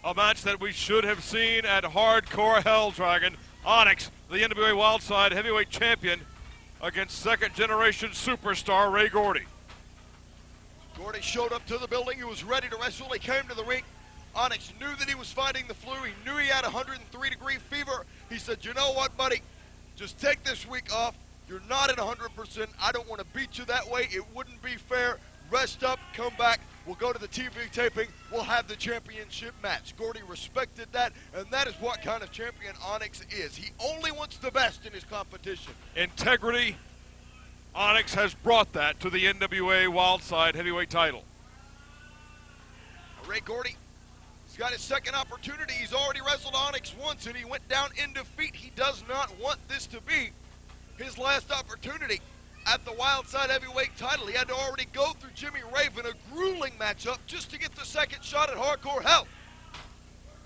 A match that we should have seen at Hardcore Hell, Dragon. Onyx, the NWA Wildside heavyweight champion, against second-generation superstar Ray Gordy. Gordy showed up to the building. He was ready to wrestle. He came to the ring. Onyx knew that he was fighting the flu. He knew he had 103-degree fever. He said, you know what, buddy? Just take this week off. You're not at 100%. I don't want to beat you that way. It wouldn't be fair. Rest up, come back. We'll go to the TV taping. We'll have the championship match. Gordy respected that, and that is what kind of champion Onyx is. He only wants the best in his competition. Integrity. Onyx has brought that to the NWA Wildside heavyweight title. Ray Gordy, he's got his second opportunity. He's already wrestled Onyx once, and he went down in defeat. He does not want this to be his last opportunity at the Wildside heavyweight title. He had to already go through Jimmy Raven, a grueling matchup, just to get the second shot at Hardcore Hell.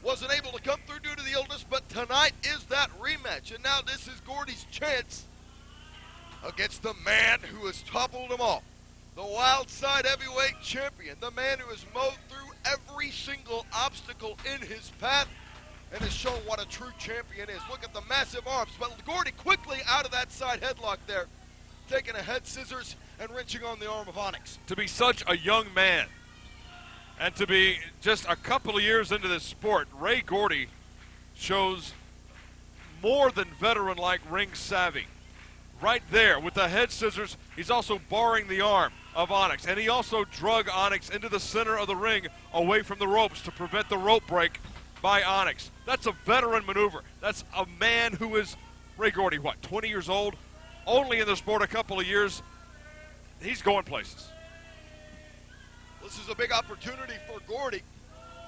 Wasn't able to come through due to the illness, but tonight is that rematch. And now this is Gordy's chance against the man who has toppled them all. The Wildside heavyweight champion, the man who has mowed through every single obstacle in his path and has shown what a true champion is. Look at the massive arms, but Gordy quickly out of that side headlock there, taking a head scissors and wrenching on the arm of Onyx. To be such a young man and to be just a couple of years into this sport, Ray Gordy shows more than veteran-like ring savvy. Right there with the head scissors, he's also barring the arm of Onyx, and he also drug Onyx into the center of the ring away from the ropes to prevent the rope break by Onyx. That's a veteran maneuver. That's a man who is, Ray Gordy, what, 20 years old? Only in the sport a couple of years. He's going places. This is a big opportunity for Gordy.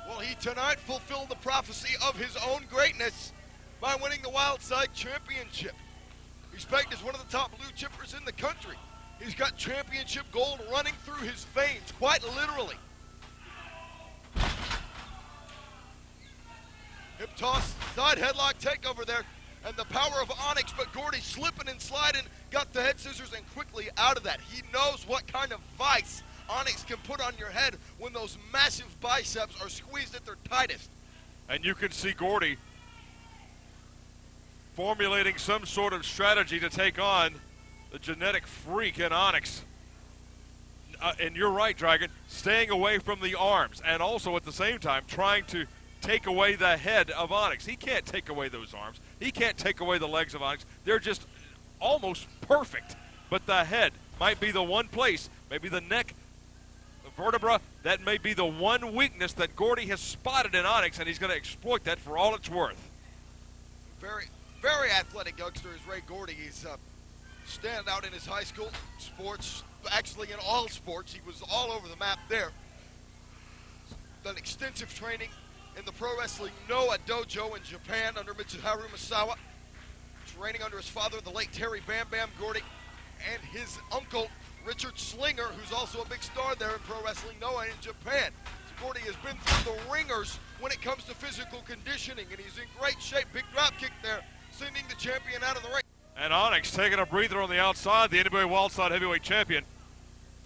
Will he tonight fulfill the prophecy of his own greatness by winning the Wildside Championship? He's pegged as one of the top blue chippers in the country. He's got championship gold running through his veins, quite literally. Hip toss, side headlock takeover there, and the power of Onyx, but Gordy slipping and sliding, got the head scissors and quickly out of that. He knows what kind of vice Onyx can put on your head when those massive biceps are squeezed at their tightest. And you can see Gordy formulating some sort of strategy to take on the genetic freak in Onyx. And you're right, Dragon, staying away from the arms and also at the same time trying to take away the head of Onyx. He can't take away those arms. He can't take away the legs of Onyx. They're just almost perfect. But the head might be the one place, maybe the neck, the vertebra, that may be the one weakness that Gordy has spotted in Onyx, and he's going to exploit that for all it's worth. Very athletic youngster is Ray Gordy. He's stand out in his high school sports, actually in all sports. He was all over the map there. Done extensive training in the Pro Wrestling Noah Dojo in Japan under Mitsuharu Misawa. Training under his father, the late Terry Bam Bam Gordy, and his uncle, Richard Slinger, who's also a big star there in Pro Wrestling Noah in Japan. So Gordy has been through the ringers when it comes to physical conditioning, and he's in great shape. Big drop kick there, sending the champion out of the ring. And Onyx taking a breather on the outside, the NWA Wildside heavyweight champion.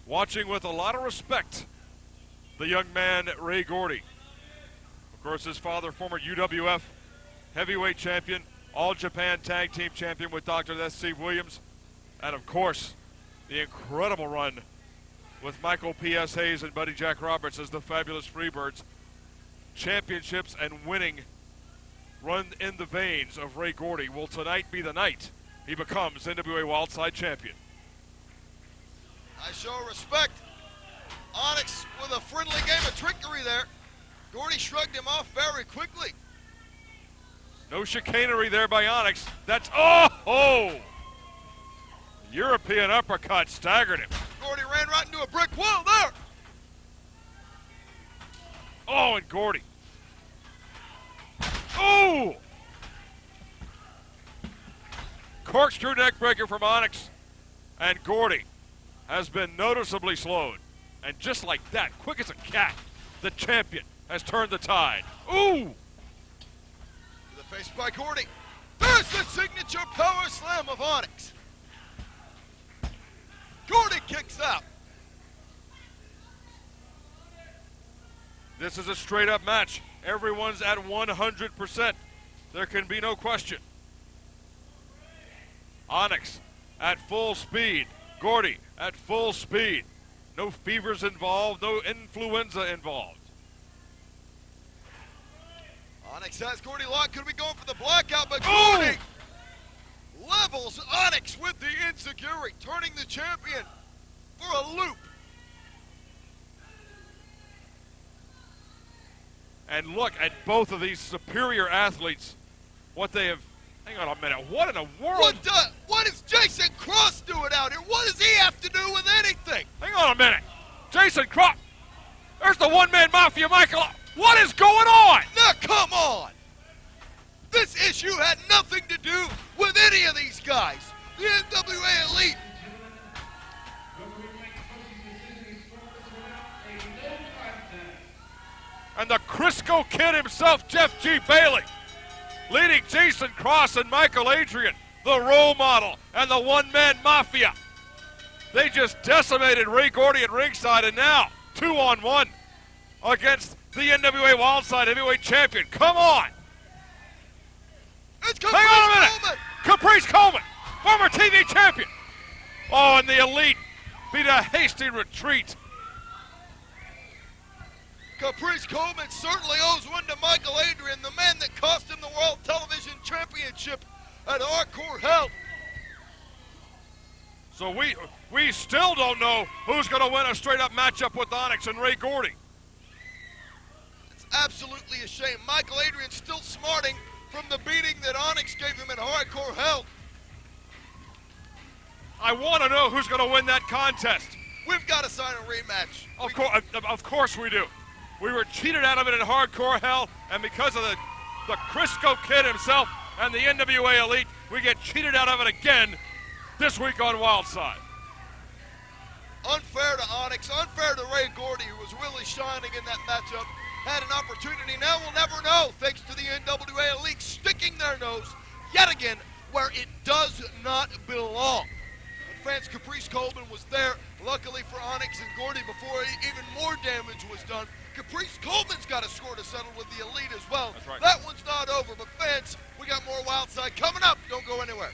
Watching with a lot of respect, the young man, Ray Gordy. Of course, his father, former UWF heavyweight champion, All-Japan Tag Team champion with Dr. S.C. Williams. And, of course, the incredible run with Michael P.S. Hayes and Buddy Jack Roberts as the Fabulous Freebirds. Championships and winning run in the veins of Ray Gordy. Will tonight be the night he becomes NWA Wildside champion? I show respect. Onyx with a friendly game of trickery there. Gordy shrugged him off very quickly. No chicanery there by Onyx. That's, oh! European uppercut staggered him. Gordy ran right into a brick wall there. Oh, and Gordy. Oh! Corkscrew neck breaker from Onyx. And Gordy has been noticeably slowed. And just like that, quick as a cat, the champion has turned the tide. Ooh! To the face by Gordy. There's the signature power slam of Onyx. Gordy kicks out. This is a straight-up match. Everyone's at 100%. There can be no question. Onyx at full speed. Gordy at full speed. No fevers involved, no influenza involved. Onyx has Gordy locked. Could be going for the blackout, but Gordy levels Onyx with the insecurity, turning the champion for a loop. And look at both of these superior athletes, what they have. Hang on a minute. What in the world? What is Jason Cross doing out here? What does he have to do with anything? Hang on a minute. Jason Cross. There's the one-man mafia, Mikel. What is going on? Now, come on. This issue had nothing to do with any of these guys. The NWA Elite. And the Crisco Kid himself, Jeff G. Bailey, leading Jason Cross and Mikel Adryan, the role model and the one-man mafia. They just decimated Ray Gordy at ringside, and now 2-on-1 against the NWA Wildside Heavyweight Champion. Come on! It's Hang on a minute! Coleman. Caprice Coleman, former TV champion. Oh, and the Elite beat a hasty retreat. Caprice Coleman certainly owes one to Mikel Adryan, the man that cost him the World Television Championship at Hardcore Hell. So we still don't know who's going to win a straight-up matchup with Onyx and Ray Gordy. It's absolutely a shame. Mikel Adryan still smarting from the beating that Onyx gave him at Hardcore Hell. I want to know who's going to win that contest. We've got to sign a rematch. Of course we do. We were cheated out of it at Hardcore Hell, and because of the Crisco Kid himself and the NWA Elite, we get cheated out of it again this week on Wildside. Unfair to Onyx, unfair to Ray Gordy, who was really shining in that matchup. Had an opportunity, now we'll never know, thanks to the NWA Elite sticking their nose yet again where it does not belong. Fans, Caprice Coleman was there, luckily for Onyx and Gordy, before even more damage was done. Caprice Coleman's got a score to settle with the Elite as well. That's right. That one's not over, but fans, we got more Wildside coming up. Don't go anywhere.